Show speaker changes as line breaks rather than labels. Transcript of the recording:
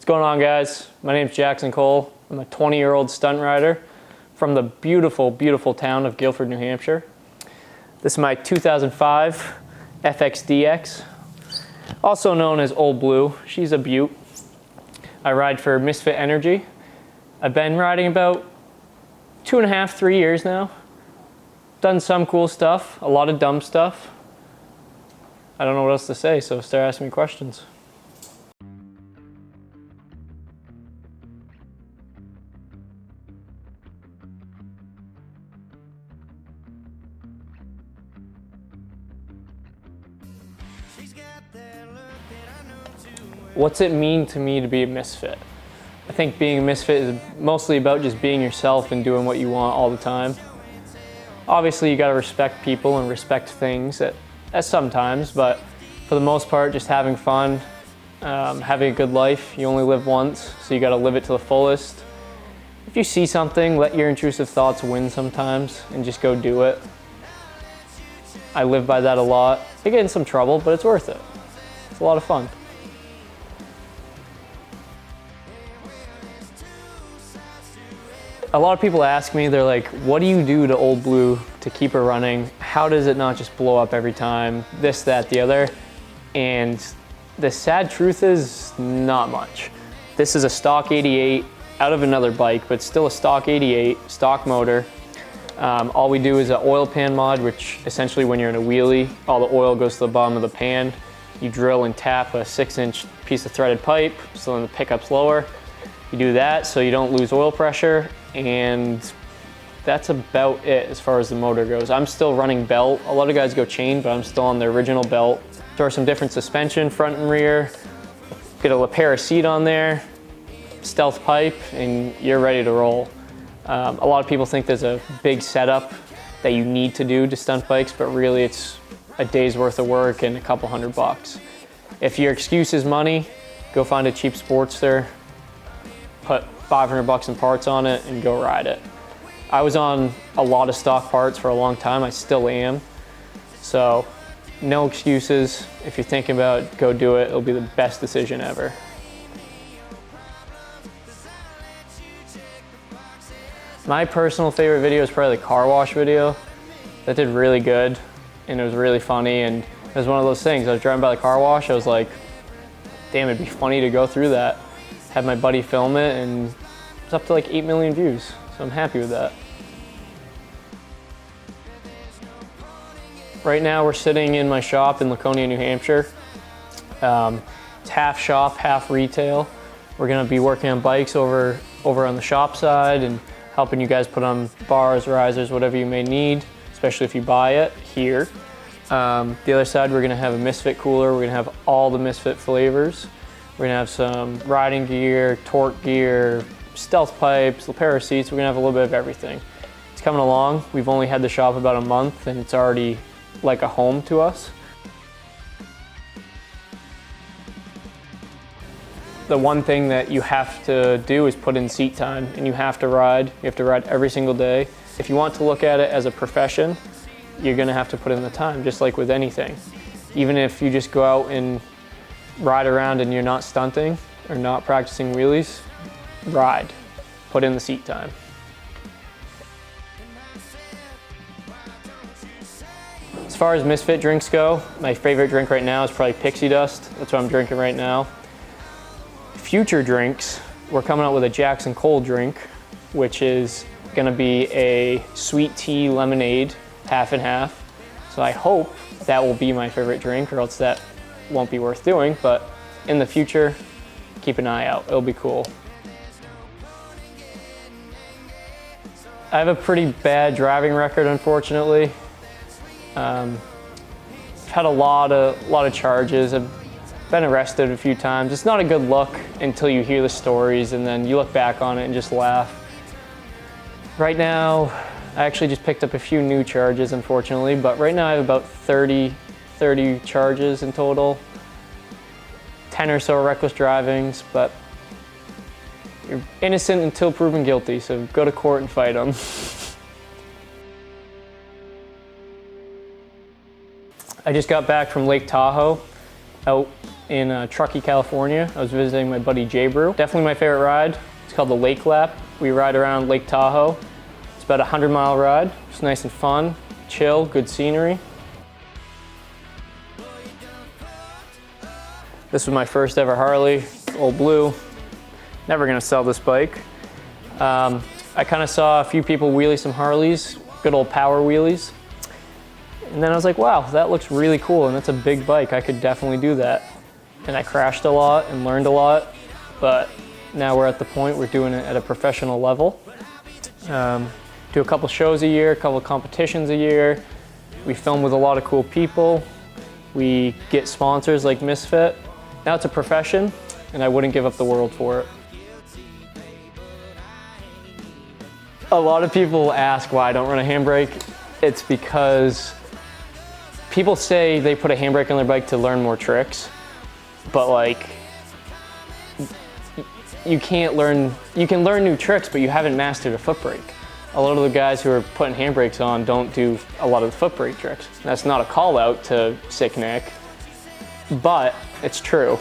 What's going on, guys? My name's Jaxen Cole. I'm a 20-year-old stunt rider from the beautiful, beautiful town of Guilford, New Hampshire. This is my 2005 FXDX, also known as Old Blue. She's a beaut. I ride for MISFIT Energy. I've been riding about 2.5, 3 years now. Done some cool stuff, a lot of dumb stuff. I don't know what else to say, so start asking me questions. What's it mean to me to be a misfit? I think being a misfit is mostly about just being yourself and doing what you want all the time. Obviously, you gotta respect people and respect things at sometimes, but for the most part, just having fun, having a good life. You only live once, so you gotta live it to the fullest. If you see something, let your intrusive thoughts win sometimes and just go do it. I live by that a lot. I get in some trouble, but it's worth it. It's a lot of fun. A lot of people ask me, they're like, what do you do to Old Blue to keep her running? How does it not just blow up every time? This, that, the other. And the sad truth is, not much. This is a stock 88 out of another bike, but still a stock 88, stock motor. All we do is an oil pan mod, which essentially when you're in a wheelie, all the oil goes to the bottom of the pan. You drill and tap a 6-inch piece of threaded pipe, so then the pickup's lower. You do that so you don't lose oil pressure, and that's about it as far as the motor goes. I'm still running belt. A lot of guys go chain, but I'm still on the original belt. There are some different suspension, front and rear. Get a Lapera seat on there, stealth pipe, and you're ready to roll. A lot of people think there's a big setup that you need to do to stunt bikes, but really it's a day's worth of work and a couple $100. If your excuse is money, go find a cheap Sportster, put $500 in parts on it and go ride it. I was on a lot of stock parts for a long time. I still am. So no excuses. If you're thinking about it, go do it. It'll be the best decision ever. My personal favorite video is probably the car wash video. That did really good and it was really funny, and it was one of those things. I was driving by the car wash, I was like, damn, it'd be funny to go through that. Had my buddy film it, and it's up to like 8 million views, so I'm happy with that. Right now we're sitting in my shop in Laconia, New Hampshire. It's half shop, half retail. We're gonna be working on bikes over on the shop side and helping you guys put on bars, risers, whatever you may need, especially if you buy it here. The other side, we're gonna have a MISFIT cooler. We're gonna have all the MISFIT flavors. We're gonna have some riding gear, torque gear, stealth pipes, Lapera seats. We're gonna have a little bit of everything. It's coming along. We've only had the shop about a month and it's already like a home to us. The one thing that you have to do is put in seat time, and you have to ride. You have to ride every single day. If you want to look at it as a profession, you're gonna have to put in the time, just like with anything. Even if you just go out and ride around and you're not stunting or not practicing wheelies, ride. Put in the seat time. As far as MISFIT drinks go, my favorite drink right now is probably Pixie Dust. That's what I'm drinking right now. Future drinks, we're coming out with a Jaxen Cole drink, which is gonna be a sweet tea lemonade, half and half. So I hope that will be my favorite drink, or else that won't be worth doing, but in the future, keep an eye out. It'll be cool. I have a pretty bad driving record, unfortunately. I've had a lot of charges. I've been arrested a few times. It's not a good look until you hear the stories and then you look back on it and just laugh. Right now, I actually just picked up a few new charges, unfortunately, but right now I have about 30 charges in total. 10 or so reckless drivings, but you're innocent until proven guilty, so go to court and fight them. I just got back from Lake Tahoe, out in Truckee, California. I was visiting my buddy Jay Brew. Definitely my favorite ride. It's called the Lake Lap. We ride around Lake Tahoe. It's about a 100-mile ride. It's nice and fun, chill, good scenery. This was my first ever Harley, Old Blue. Never gonna sell this bike. I kind of saw a few people wheelie some Harleys, good old power wheelies. And then I was like, wow, that looks really cool, and that's a big bike. I could definitely do that. And I crashed a lot and learned a lot, but now we're at the point we're doing it at a professional level. Do a couple shows a year, a couple competitions a year. We film with a lot of cool people. We get sponsors like MISFIT. Now it's a profession, and I wouldn't give up the world for it. A lot of people ask why I don't run a handbrake. It's because people say they put a handbrake on their bike to learn more tricks, but like, you can learn new tricks, but you haven't mastered a foot brake. A lot of the guys who are putting handbrakes on don't do a lot of the foot brake tricks. That's not a call out to Sick Nick, but it's true.